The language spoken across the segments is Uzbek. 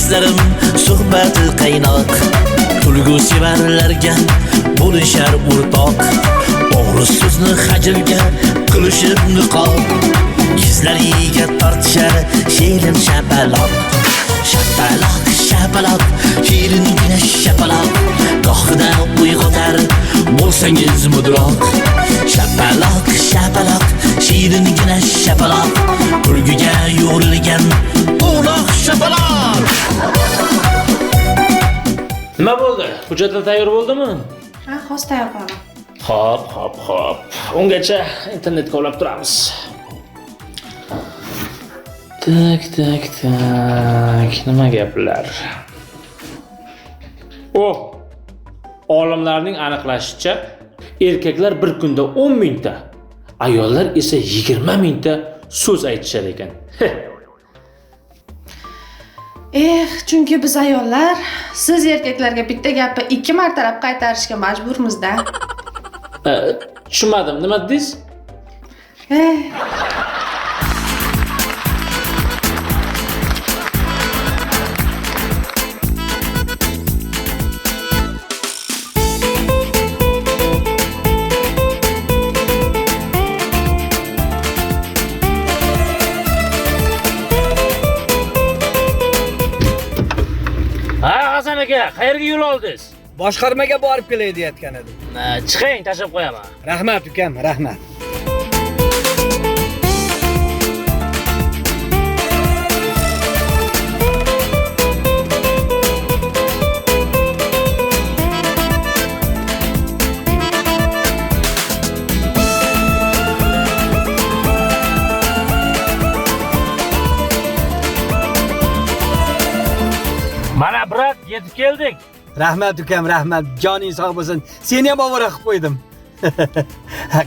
Do'stlarim suhbati qaynoq, kulgu sevarlarga bo'lishar o'rtoq. O'g'ri so'zni hajilga qilishib niqob, yuzlariga tortishar shirin shapaloq. Shapaloq, shapaloq, shiringina shapaloq, gohida uyg'otar bo'lsangiz mudroq. Shapaloq, shapaloq, shiringina shapaloq, kulguga yo'rilgan o'loq shapaloq. Nima bo'ldi? Hujjatlar tayyor bo'ldimi? Ha, hozir tayyor qilaman. Hop. Ungacha internetga olib turamiz. Tak. Nima gaplar? Olimlarning aniqlashicha, erkaklar bir kunda 10 mingta, ayollar esa 20 mingta so'z aytishar ekan. Chunki biz ayollar siz erkaklarga bitta gapni 2 martalab qaytarishga majburmiz-da. Tushunmadim, nima dedingiz? Hasan aka, qayerga yo'l oldingiz? Boshqarmaga borib kelay deyotgan edim. Chiqing, tashlab qo'yaman. Rahmat ukam, rahmat. Mana brat, yetib keldik. Rahmat ukam, rahmat. Joning sog' bo'lsin. Seni ham ovora qilib qo'ydim.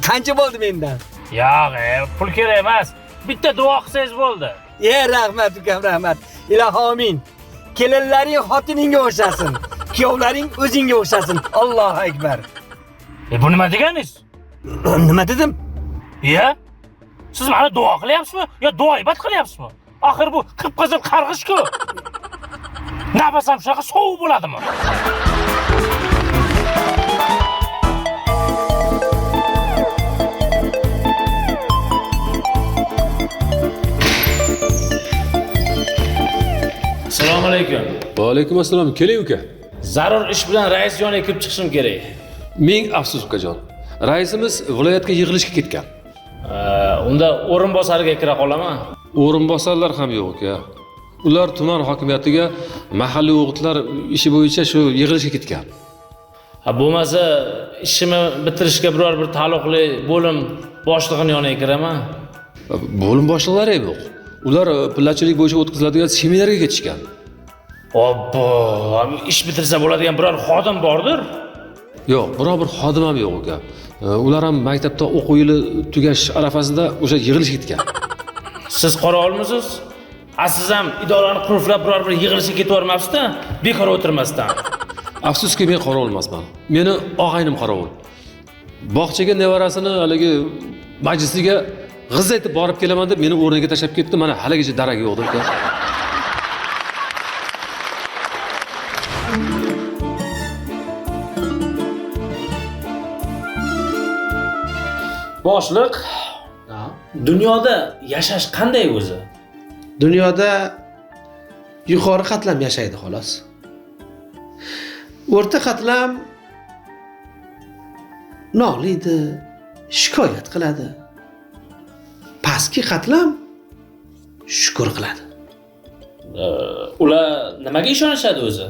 Qancha bo'ldi mendan? Yo'q, pul kerak emas. Bitta duo qilsangiz bo'ldi. Rahmat ukam, rahmat. Ilohi amin. Kelinlaring xotiningga o'xshasin. Kuyovlaring o'zingga o'xshasin. Allohu akbar. Bu nima deganingiz? Nima dedim? Siz mana duo qilyapsizmi yo duoibat qilyapsizmi? Axir bu qip-qizil qarg'ish-ku. Nafasam shunaqa sovuq bo'ladimi? Assalomu alaykum. Va alaykum assalom. Keling uka. Zarur ish bilan rais yoniga kirib chiqishim kerak. Ming afsus ukajon. Raisimiz viloyatga yig'ilishga ketgan. Unda o'rinbosariga kira qolaman. O'rinbosarlar ham yo'q uka. Ular tuman hokimiyatiga mahalliy o'g'itlar ishi bo'yicha shu yig'ilishga ketgan. Bo'lmasa ishimni bitirishga biror bir taalluqli bo'lim boshlig'ining yoniga kiraman. Bo'lim boshliqlari ham yo'q. Ular pillachilik bo'yicha o'tkaziladigan seminarga ketishgan. Obbo, ish bitirsa bo'ladigan biror xodim bordir? Yo'q, biror bir xodim ham yo'q uka. Ular ham maktabda o'quv yili tugash arafasida o'sha yig'ilishga ketgan. Siz qora olmisiz? Siz ham idorani qurflab biror bir yig'ilishga ketib-yormabsiz-da, bekor o'tirmasdan. Afsuski men qorovul emasman. Meni og'aynim qorovul. Bog'chaga nevarasini haligi majlisiga g'izaytib borib kelaman deb meni o'rniga tashlab ketdi. Mana haligacha darak yo'qdir uka. Boshliq, dunyoda yashash qanday o'zi? Dunyoda yuqori qatlam yashaydi xolos. O'rta qatlam noliydi, shikoyat qiladi. Pastki qatlam shukr qiladi. Ular nimaga ishonishadi o'zi?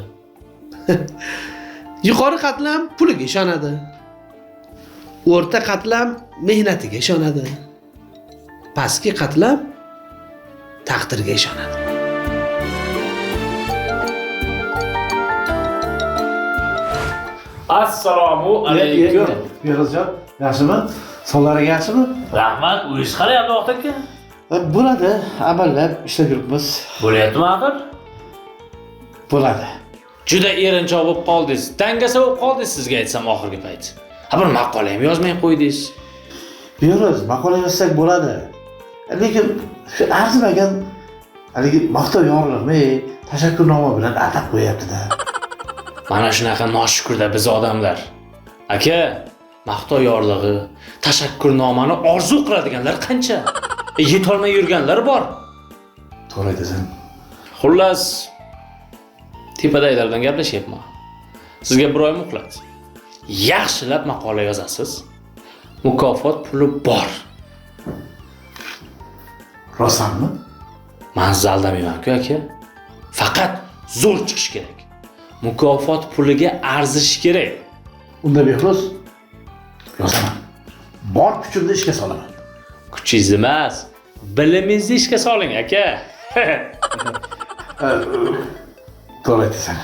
Yuqori qatlam puliga ishonadi. O'rta qatlam mehnatiga ishonadi. Pastki qatlam taqdirga ishonadi. Assalomu alaykum. Yig'izjon, yaxshimi? Sonlaring yaxshimi? Rahmat, uyingiz qarayapti aka. Bo'ladi, amallab ishlab yuribmiz. Bo'lyaptimi axir? Bo'ladi. Juda erinchoq bo'lib qoldingiz. Dangasa bo'lib qoldingiz sizga aytsam oxirgi payt. Bir maqola ham yozmay qo'ydingiz. Buyurasiz, maqola yozsak bo'ladi. Lekin shu arzimagan haligi maqtov yorliqni tashakkurnoma bilan atab qo'yapti-da. Mana shunaqa noshukurda biz odamlar. Aka, maqtov yorlig'i, tashakkurnomani orzu qiladiganlar qancha? Yetolmay yurganlar bor. To'g'ri aytasan. Xullas, tepadagilar bilan gaplashyapman. Sizga bir oy muhlat. Yaxshilab maqola yozasiz. Mukofot puli bor. Rostmi? Men zaldamayman-ku aka. Faqat zo'r chiqish kerak. Mukofot puliga arzish kerak. Unda Behruz yozaman. Bor kuchimni ishga solaman. Kuchingiz emas, bilimingizni ishga soling aka. To'g'ri aytasan.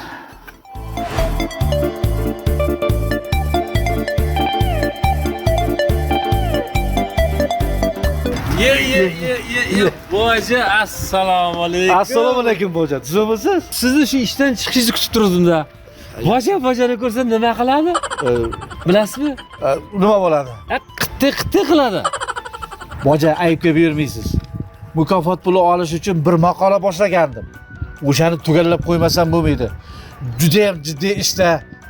Boja, assalomu alaykum. Assalomu alaykum boja. Tuzimisiz? Sizni shu ishdan chiqishingizni kutib turdim-da. Bojani ko'rsam nima qiladi? Bilasizmi? Nima bo'ladi? Qitti qiladi. Boja, aybga buyurmaysiz. Mukofot puli olish uchun bir maqola boshlagandim. O'shani tugallab qo'ymasam bo'lmaydi. Juda ham jiddiy ishda,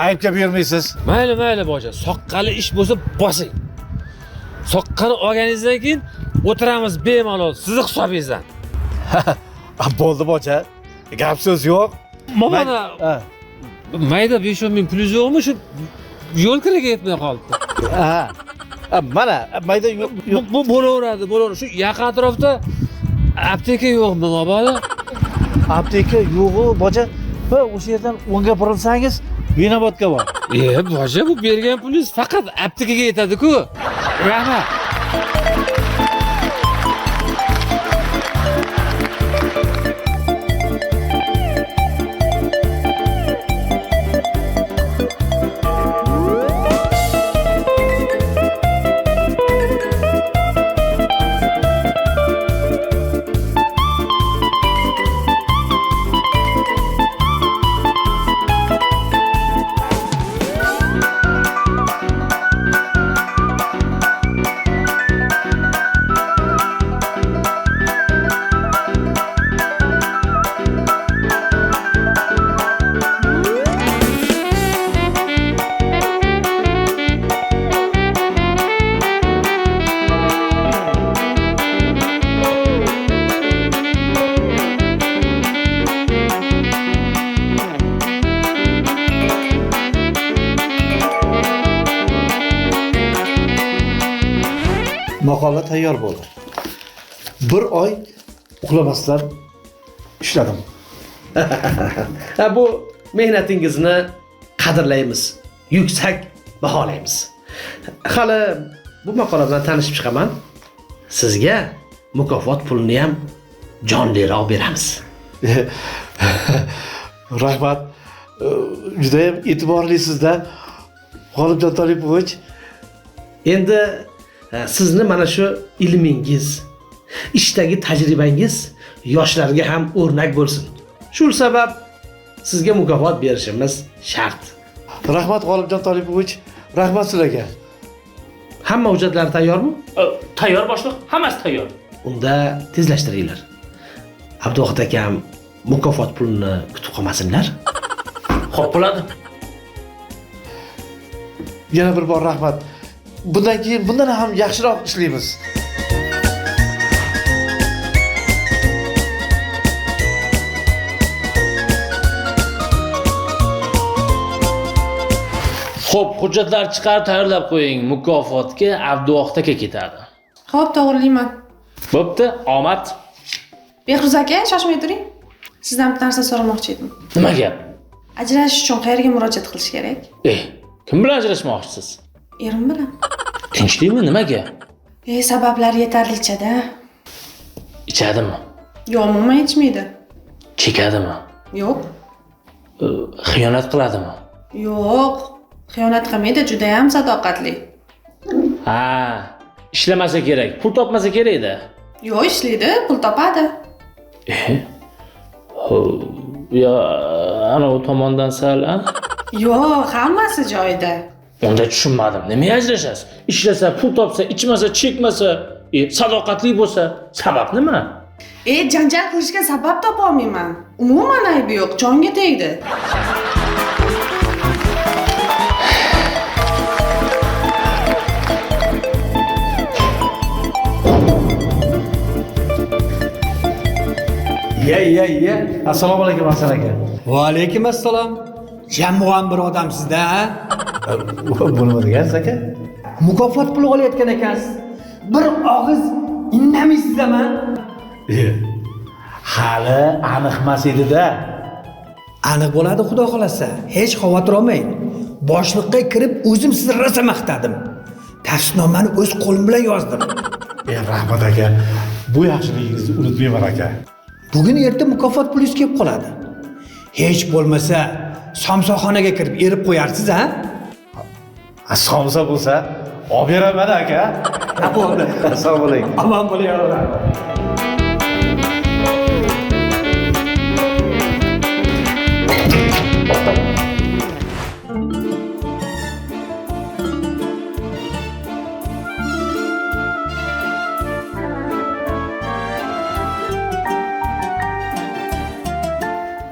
aybga buyurmaysiz. Mayli boja, soqqali ish bo'lsa bosing. Soqqani olganingizdan keyin o'tiramiz bemalol sizni hisobingizdan. Bo'ldi boja. Gap so'z yo'q. Mana mayda 5-10 ming pulingiz yo'qmi? Shu yo'l kiraga yetmay qoldi. Mana mayda yo'q. Bu bo'laveradi. Shu yaqin atrofda apteka yo'qmi, mabodo? Apteka yo'q-ku boja. O'sha yerdan o'ngga burilsangiz, Vinobodga bor. Boja, bu bergan pulingiz faqat aptekaga yetadi-ku. Rahmat. Maqola tayyor bo'ldi. Bir oy uxlamasdan ishladim. Bu mehnatingizni qadrlaymiz, yuksak baholaymiz. Hali bu maqola bilan tanishib chiqaman. Sizga mukofot pulini ham jonliroq beramiz. Rahmat. Juda ham e'tiborlisizda, G'olibjon Tolipovich. Endi sizni mana shu ilmingiz, ishdagi tajribangiz yoshlarga ham o'rnak bo'lsin. Shu sabab sizga mukofot berishimiz shart. Rahmat G'olibjon Tolipovich. Rahmat sizlarga. Hamma hujjatlar tayyormi? Tayyor boshliq, hammasi tayyor. Unda tezlashtiringlar. Abduvohid akam mukofot pulini kutib qolmasinlar. Xo'p bo'ladi. Yana bir bor rahmat. Bundan keyin bundan ham yaxshiroq ishlaymiz. Xo'p, hujjatlar chiqarib tayyorlab qo'ying. Mukofotga Abduvohid aka ketadi. Xo'p, to'g'rilayman. Bo'pti, omad. Behruz aka, shoshmay turing. Sizdan bir narsa so'ramoqchi edim. Nima gap? Ajrashish uchun qayerga murojaat qilish kerak? Kim bilan ajrashmoqchisiz? Erim bilan. Tinchlikmi, nimaga? Sabablar yetarlicha-da. Ichadimi? Yo'q, umuman ichmaydi. Chekadimi? Yo'q. Xiyonat qiladimi? Yo'q. Xiyonat qilmaydi, juda ham sadoqatli. Ha, ishlamasa kerak, pul topmasa kerak-da. Yo'q, ishlaydi, pul topadi. Ya, ana u tomondan sal, Yo'q, hammasi joyida. Unda tushunmadim. Nimaga ajrashasiz? Ishlasa, pul topsa, ichmasa, chekmasa, sadoqatli bo'lsa, sabab nima? Janjal qilishga sabab topolmayman. Umuman aybi yo'q, jonga tegdi. Iya. Assalomu alaykum Hasan aka. Va alaykum assalom. Jamoam bir odamsiz-da, ha? Bu nima degansiz aka? Mukofot puli olayotgan ekansiz. Bir og'iz indamaysiz-da. Hali aniq emas edi-da. Aniq bo'ladi, xudo xolasa. Hech xavotir olmang. Boshliqqa kirib o'zim sizni rosa maqtadim. Tavsifnomani o'z qo'lim bilan yozdim. Rahmat aka. Bu yaxshiligingizni unutmayman aka. Bugun erta mukofot pulingiz kelib qoladi. Hech bo'lmasa somsaxonaga kirib erib qo'yarsiz, ha? Somsa bo'lsa, olib beraman aka. Bo'ldi. Assalomu alaykum. Omon bo'ling.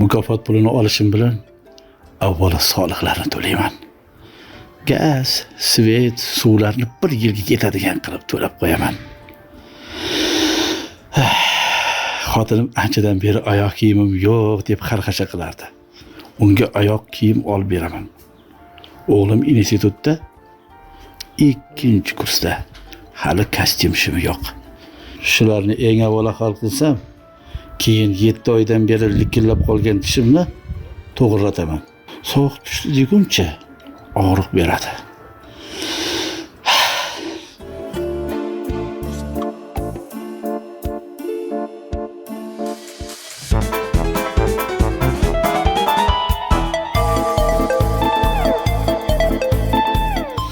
Mukofot pulini olishim bilan avvalo soliqlarni to'layman. Gaz, svet, suvlarni bir yilga ketadigan qilib to'lab qo'yaman. Xotinim anchadan beri oyoq kiyimim yo'q deb xarxasha qilardi. Unga oyoq kiyim olib beraman. O'g'lim institutda 2-kursda. Hali kostyum shimi yo'q. Shularni eng avvalo hal qilsam, keyin 7 oydan beri likillab qolgan tishimni to'g'irlataman. Sovuq tushdi deguncha og'riq beradi.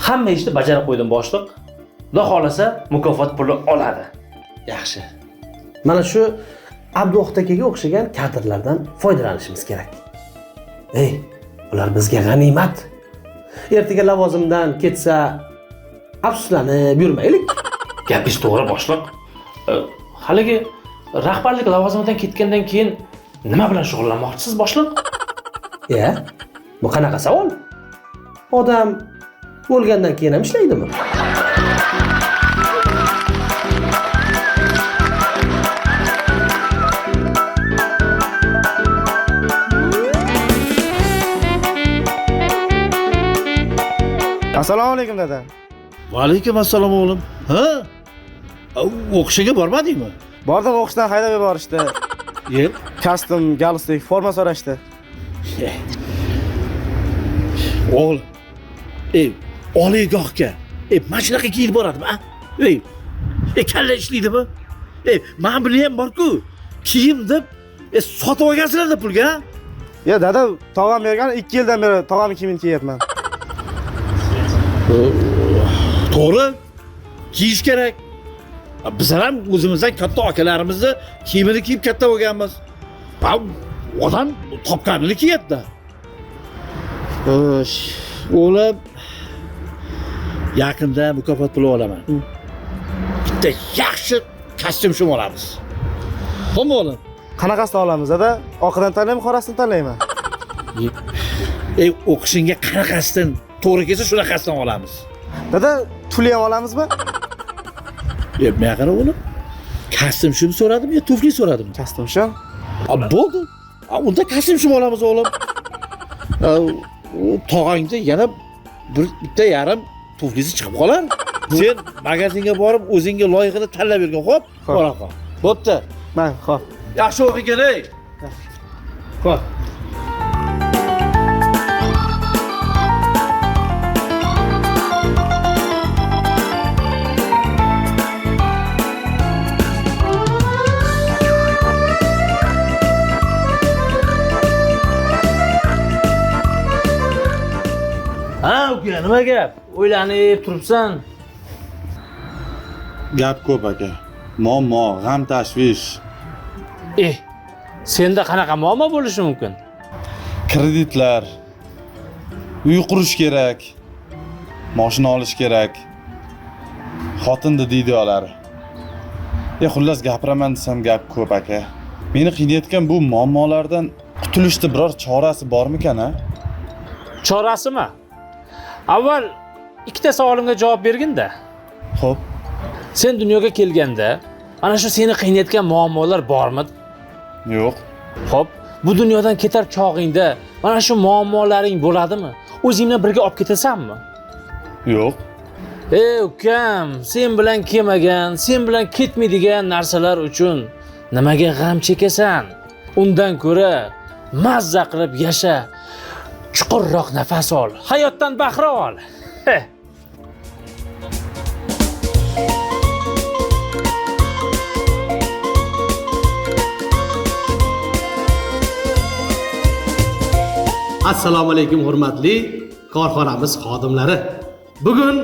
Hamma ishni bajarib qo'ydim boshliq. Xudo xolasa mukofot puli oladi. Yaxshi. Mana shu Abduvohid akaga o'xshagan kadrlardan foydalanishimiz kerak. Ular bizga g'animat. Ertaga lavozimdan ketsa, afsuslanib yurmaylik. Gapingiz to'g'ri boshliq. Haligi rahbarlik lavozimidan ketgandan keyin nima bilan shug'ullanmoqchisiz boshliq? Bu qanaqa savol? Odam o'lgandan keyin ham ishlaydimi? Assalomu alaykum dada. Va alaykum assalom o'g'lim. Ha? O'qishiga bormadingmi? Bordim, o'qishdan haydab yuborishdi. Kostyum, galstuk, forma so'rashdi. O'g'lim. Oliygohga. Mana shunaqa kiyib boradimi, a? Kalla ishlaydimi? Men buni ham bor-ku. Kiyim deb sotib olgansizlar pulga. Dada, tog'am bergan 2 yildan beri tog'am kiyimini kiyyapman. To'g'ri. Kiyish kerak. Biz ham o'zimizdan katta akalarimizni kiyimini kiyib katta bo'lganmiz. Odam topganini kiyadi-da. O'g'lim, yaqinda mukofot puli olaman. Bitta yaxshi kostyum shim olamiz. Xo'p o'g'lim. Qanaqasini olamiz dada? Oqidan tanlaymi, qorasidan tanlayman? O'qishingga qanaqasidan to'g'ri kelsa shunaqasidan olamiz. Dada, puli ham olamizmi? Men qara o'g'lim. Kostyum shim so'radim yo tufli so'radim? Kostyum shim. Bo'ldi. Unda kostyum shim olamiz o'g'lim. Tog'angda yana bitta yarim tuflisi chiqib qolar. Sen magazinga borib o'zingga loyiqini tanlab bergin, xo'p? Bora qol. Bo'pti. Xo'p. Yaxshi o'qigin, ey. Xo'p. Uka, nima gap? O'ylanib turibsan. Gap ko'p aka. Muammo, g'am tashvish. Senda qanaqa muammo bo'lishi mumkin? Kreditlar. Uy qurish kerak. Mashina olish kerak. Xotinni diydolari. Xullas gapiraman desam gap ko'p aka. Meni qiynayotgan bu muammolardan qutulishni biror chorasi bormikan, a? Chorasimi? Avval ikkita savolimga javob bergin-da. Xo'p. Sen dunyoga kelganda ana shu seni qiynayotgan muammolar bormi? Yo'q. Xo'p, bu dunyodan ketar chog'ingda mana shu muammolaring bo'ladimi? O'zingni birga olib ketasanmi? Yo'q. Ey ukam, sen bilan kelmagan, sen bilan ketmaydigan narsalar uchun nimaga g'am chekasan? Undan ko'ra mazza qilib yasha. Chuqurroq nafas ol, hayotdan bahra ol. Assalomu alaykum hurmatli korxonamiz xodimlari. Bugun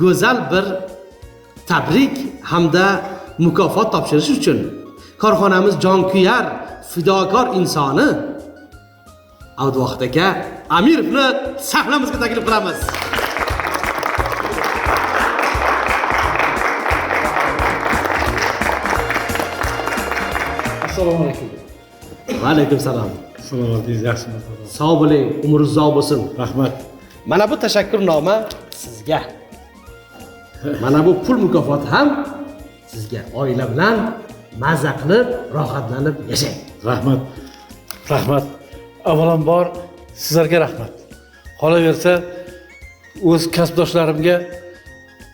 go'zal bir tabrik hamda mukofot topshirish uchun korxonamiz jonkuyar fidokor insoni Abduvahid aka Amirovni sahnamizga taklif qilamiz. Assalomu alaykum. Va alaykum salom. Salomatingiz yaxshimi? Sog' bo'ling, umringiz uzoq bo'lsin. Rahmat. Mana bu tashakkurnoma sizga. Mana bu pul mukofoti ham sizga. Oila bilan mazza qilib, rohatlanib yashang. Rahmat. Rahmat. Avvalambor sizlarga rahmat. Qolaversa, o'z kasbdoshlarimga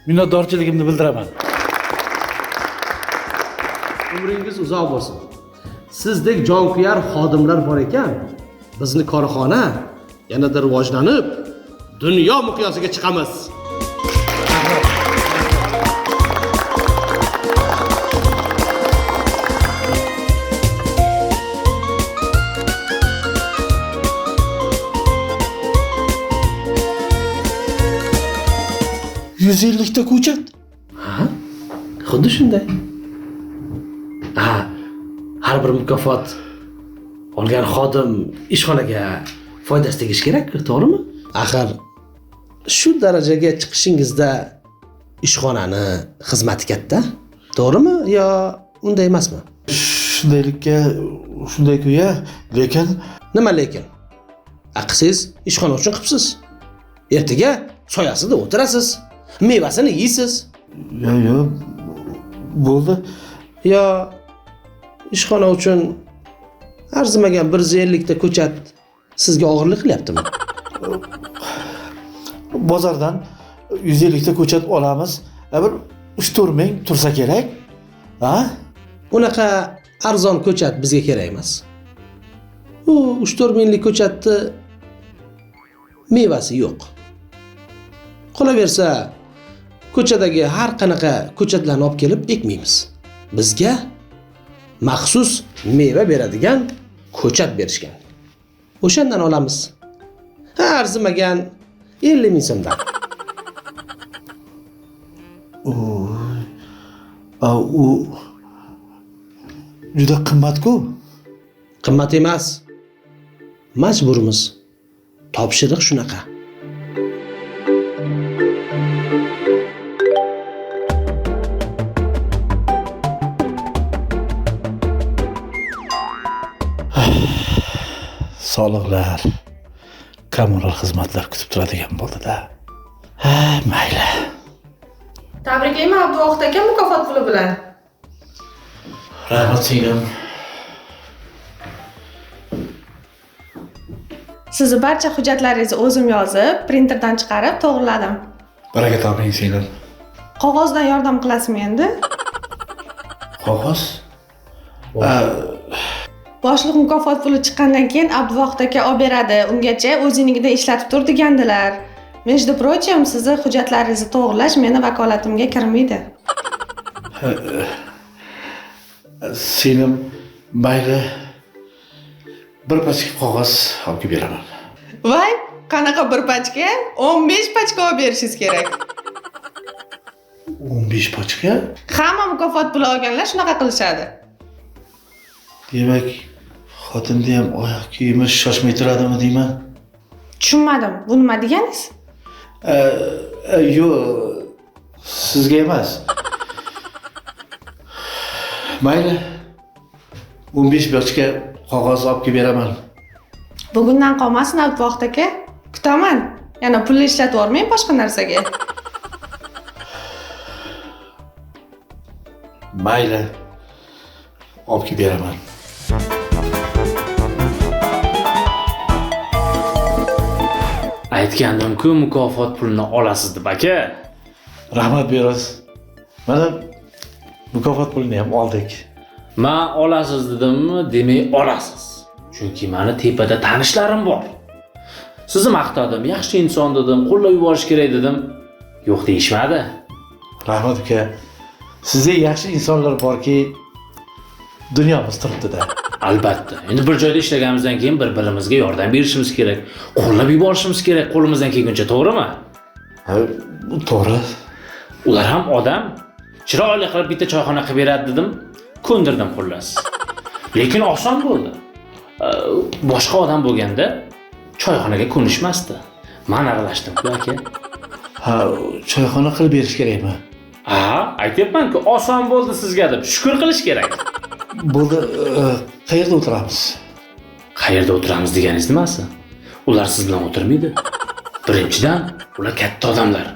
minnatdorchiligimni bildiraman. Umringiz uzoq bo'lsin. Sizdek jonkuyar xodimlar bor ekan, bizni korxona yanada rivojlanib, dunyo miqyosiga chiqamiz. $150 ta ko'chat. Ha? Xuddi shunday. Har bir mukofot olgan xodim ishxonaga foydasi tegishi kerak-ku, to'g'rimi? Axir shu darajaga chiqishingizda ishxonani xizmati katta, to'g'rimi yo unday emasmi? Shundaylikka shunday-ku-ya, lekin Nima lekin? Siz ishxona uchun qilibsiz. Ertaga soyasida o'tirasiz, mevasini yeysiz. yo bo'ldi. Yo ishxona uchun arzimagan 150 ta ko'chat sizga og'irlik qilyaptimi? Bozordan 150 ta ko'chat olamiz. Bir 3-4 ming tursa kerak. Ha? Unaqa arzon ko'chat bizga kerak emas. U 3-4 minglik ko'chatni mevasi yo'q. Qolaversa, ko'chadagi har qanaqa ko'chatlarni olib kelib ekmaymiz. Bizga maxsus meva beradigan ko'chat berishgan. O'shandan olamiz. Arzimagan 50 ming so'mdan. U juda qimmat-ku. Qimmat emas. Majburimiz. Topshiriq shunaqa. Soliqlar, kommunal xizmatlar kutib turadigan bo'ldi-da. Mayli. Tabriklayman Abduvahid aka mukofot puli bilan. Rahmat singlim. Sizni barcha hujjatlaringizni o'zim yozib, printerdan chiqarib to'g'riladim. Baraka toping singlim. Qog'ozdan yordam qilasizmi endi? Qog'oz? Boshliq mukofot puli chiqqandan keyin Abduvahid aka olib beradi. Ungacha o'zingizda ishlatib tur degandilar. Между прочим, sizni hujjatlaringizni to'g'rilash meni vakolatimga kirmaydi. Singlim, mayli. Bir pachka qog'oz olib beraman. Voy, qanaqa bir pachka? 15 pachka olib berishingiz kerak. 15 pachka? Hamma mukofot puli olganlar shunaqa qilishadi. Demak, xotinda ham oyoq kiyimi shoshmay turadimi deyman? Tushunmadim. Bu nima deganingiz? Yo'q, sizga emas. Mayli. 15 yoshga qog'oz olib kelib beraman. Bugundan qolmasin Abduvohid aka. Kutaman. Yana pulni ishlatib yormang boshqa narsaga. Mayli. Olib kelib beraman. Aytgandim-ku, mukofot pulini olasiz deb aka. Rahmat Beroz. Mana mukofot pulini ham oldik. Men olasiz dedimmi, demak olasiz. Chunki meni tepada tanishlarim bor. Sizni maqtadim, yaxshi inson dedim, qo'llab yuborish kerak dedim. Yo'q deyishmadi. Rahmat aka. Sizga yaxshi insonlar borki, dunyomiz turibdi-da. Albatta. Endi bir joyda ishlaganimizdan keyin bir-birimizga yordam berishimiz kerak, qo'llab yuborishimiz kerak qo'limizdan kelguncha, to'g'rimi? Ha, bu to'g'ri. Ular ham odam. Chiroyli qilib bitta choyxona qilib beradi dedim, ko'ndirdim xullas. Lekin oson bo'ldi. Boshqa odam bo'lganda choyxonaga ko'nishmasdi. Men aralashdim-ku aka. Ha, choyxona qilib berish kerakmi? Ha, aytyapman-ku, oson bo'ldi sizga deb shukr qilish kerak. Bo'ldi, qayerda o'tiramiz? Qayerda o'tiramiz deganingiz nimasi? Ular siz bilan o'tirmaydi. Birinchidan, ular katta odamlar.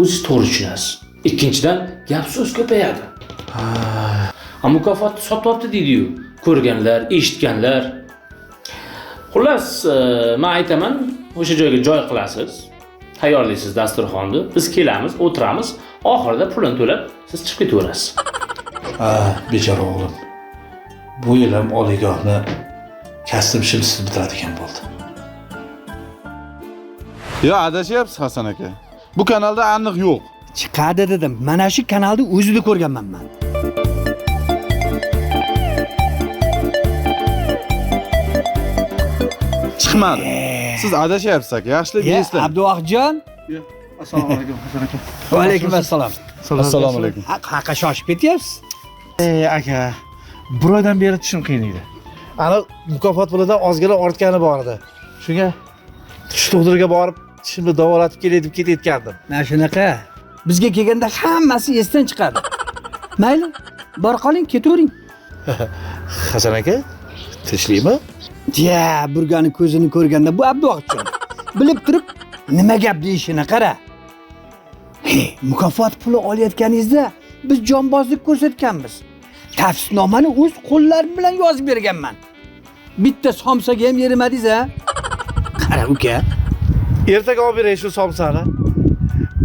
O'zingiz to'g'ri tushunasiz. Ikkinchidan, gap so'z ko'payadi. Ha, mukofotni sotyapti deydi-yu. Ko'rganlar, eshitganlar. Xullas, men aytaman, o'sha joyga joy qilasiz. Tayyorlaysiz dasturxonni, biz kelamiz, o'tiramiz, oxirida pulini to'lab, siz chiqib ketaverasiz. Ha, bechora o'g'lim. Bu yil ham oliygohni kasb shimsiz bitiradigan bo'ldi. Yo, adashyapsiz Hasan aka. Bu kanalda aniq yo'q. Chiqadi dedim. Mana shu kanalda o'zida ko'rganman men. Chiqmadi. Siz adashyapsiz aka. Yaxshilab eslang. Abduvohidjon. Assalomu alaykum Hasan aka. Va alaykum assalom. Assalomu alaykum. Qaqqa shoshib ketyapsiz? Aka, bir oydan beri tushim qiyin edi. Ana mukofot pulidan ozgina ortgani bor edi. Shunga tish doktoriga borib, tishimni davolatib kelay deb ketayotgandim. Mana shunaqa. Bizga kelganda hammasi esdan chiqadi. Mayli, bor qoling, ketavering. Hasan aka, tinchlikmi? Ya, burgani ko'zini ko'rganda bu Abduvohidjon. Bilib turib, nima gap deyishini qara. Mukofot puli olayotganingizda biz jonbozlik ko'rsatganmiz. Tavsifnomani o'z qo'llarim bilan yozib berganman. Bitta somsaga ham yerimadingiz-a? Qara uka. Ertaga olib beray shu somsani.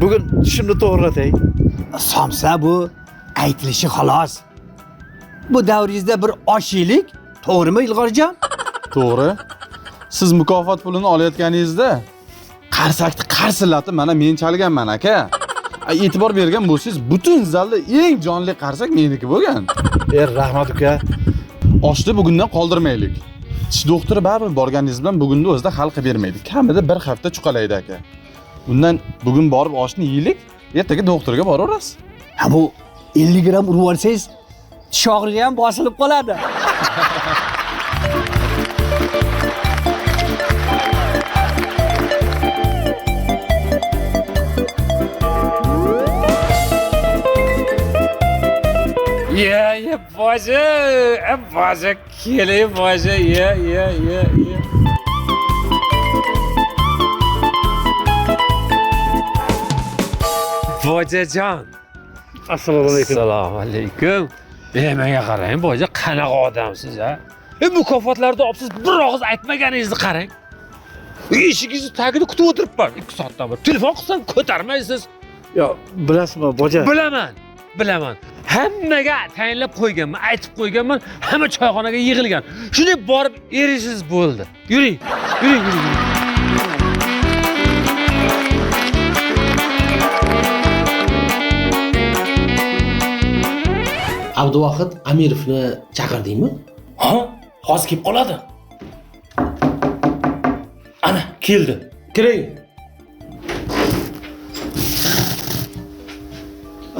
Bugun tishimni to'g'rilatay. Somsa bu aytilishi xolos. Bu davringizda bir oshiylik, to'g'rimi Ilg'orjon? To'g'ri. Siz mukofot pulini olayotganingizda qarsakni qarsillatib mana men chalganman aka. E'tibor bergan bo'lsangiz, butun zalda eng jonli qarsak meniki bo'lgan. Rahmat uka. Oshni bugundan qoldirmaylik. Tish doktori baribir borganingiz bilan bugunni o'zida hal qilib bermaydi. Kamida bir hafta chuqalaydi aka. Undan bugun borib oshni yeylik, ertaga doktorga boraverasiz. Ha bu 50 gram urib olsangiz, tish og'rig'i ham bosilib qoladi. Ya, boja, kelay boja, ya. Bojajon. Assalomu alaykum. Assalomu alaykum. Menga qarang, boja, qanaqa odamsiz, ha? Mukofotlarda olibsiz, bir og'iz aytmaganingizni qarang. Eshigingizni tagida kutib o'tiribman 2 soatdan beri. Telefon qilsam ko'tarmaysiz. Yo, bilasizmi, boja? Bilaman. Hammaga tayinlab qo'yganman, aytib qo'yganman, hamma choyxonaga yig'ilgan. Shunday borib erishsiz bo'ldi. Yuring. Abduvohid Amirovni chaqirdingmi? Ha, hozir kelib qoladi. Ana, keldi. Kiring.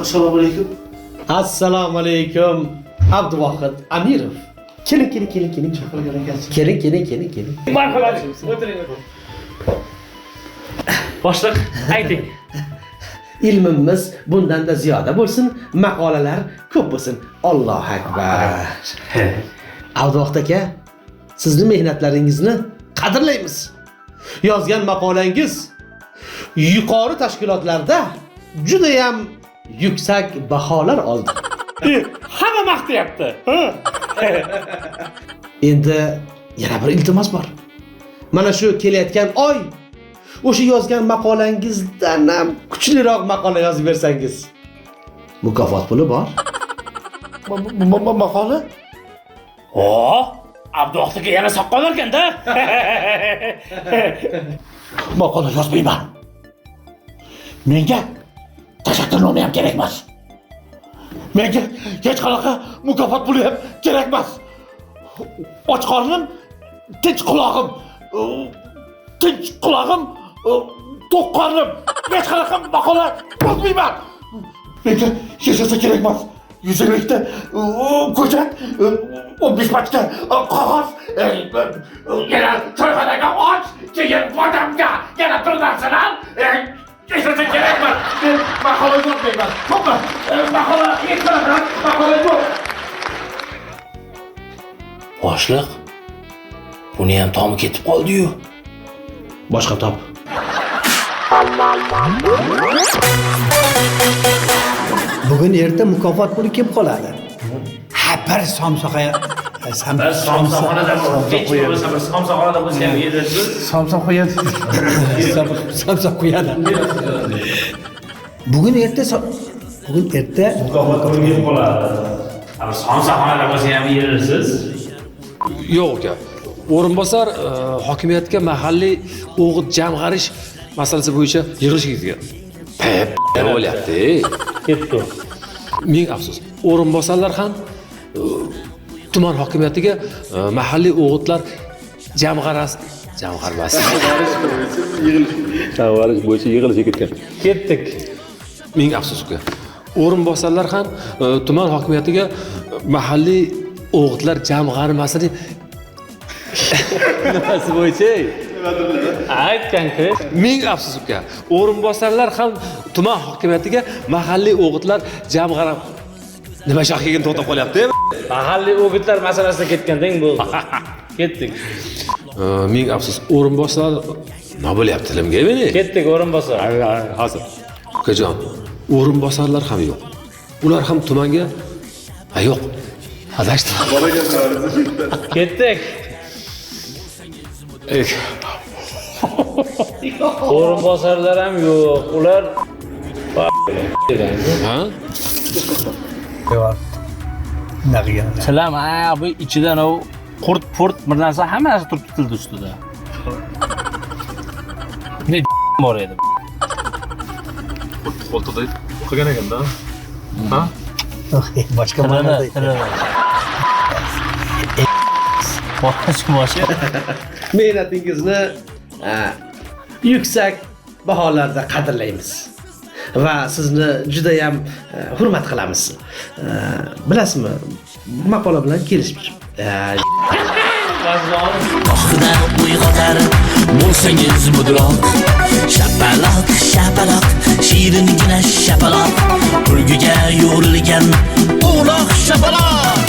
Assalomu alaykum. Assalomu alaykum. Abduvohid Amirov. Keling. Keling. Marhamat. O'tiring. Boshliq, ayting. ilmimiz bundan-da ziyoda bo'lsin, maqolalar ko'p bo'lsin. Allohu akbar. Abduvaqt aka, sizning mehnatlaringizni qadrlaymiz. Yozgan maqolangiz yuqori tashkilotlarda juda ham yuksak baholar oldi. Hamma maqtayapti. Endi yana bir iltimos bor. Mana shu kelayotgan oy o'sha yozgan maqolangizdan ham kuchliroq maqola yozib bersangiz, mukofot puli bor. Maqola? Abduvaqt aka yana soqqol ekan-da. Maqola yozmayman. Menga tashakkurnoma ham kerak emas. Menga hech qanaqa mukofot puli ham kerak emas. Och qornim, tinch qulog'im, to'q qornim. Hech qanaqa maqola yozmayman. Menga hech narsa kerak emas. Yuzalikda ko'chat, 15 patka qog'oz, yana to'yxonaga och, keyin odamga yana bir narsalar, hech narsa kerak emas. Men maqola yozmayman. To'g'ri, maqola hech qanaqa maqola yo'q. Boshliq, buni ham tomi ketib qoldi-yu. Boshqa top. Bugun erta mukofot puli kelib qoladi. Ha, bir somsaqa Somsaxonada bo'lsa ham yerasiz. Somsa qo'yadi. somsa qo'yadi. Bugun erta Mukofot puli kelib qoladi. Somsaxonada bo'lsa ham yerasiz. Yo'q aka. O'rinbosar hokimiyatga mahalliy o'g'it jamg'arish masalasi bo'yicha yig'ilish ketgan. Nima bo'lyapti? Ketdi. Ming afsus. O'rinbosarlar ham tuman hokimiyatiga mahalliy o'g'itlar jamg'armasi bo'yicha yig'ilishga ketgan. Ketdik. Ming afsus aka. O'rinbosarlar ham tuman hokimiyatiga mahalliy o'g'itlar jamg'armasini nimasi bo'yicha? Aytgan-ku. Ming afsus aka. O'rinbosarlar ham tuman hokimiyatiga mahalliy o'g'itlar jamg'armasi nima shaxigini to'xtab qolyapti? Mahalliy o'gitlar masalasida ketganding bo'ldi. Ketdik. Ming afsus. O'rinbosarlar nima bo'lyapti tilimga meni? Ketdik o'rinbosar. Hozir. Ukajon, o'rinbosarlar ham yo'q. Ular ham tumanga yo'q. Adashdi. Ketdik. O'rinbosarlar ham yo'q. Ular Ha? Salam, bu ichidan o qurt bir narsa hammasi turib ketildi ustida. Ne bor edi. Qo'ltiqda qilgan ekanda. Ha? boshqa ma'noda. Mehnatingizni yuksak baholarda qadrlaymiz va sizni juda ham hurmat qilamiz. Bilasizmi, maqola bilan kelishib Boshqida uyg'otar bo'lsangiz mudroq. Shapaloq, shapaloq, shiringina shapaloq. Kulguga yo'rilgan uloq shapaloq.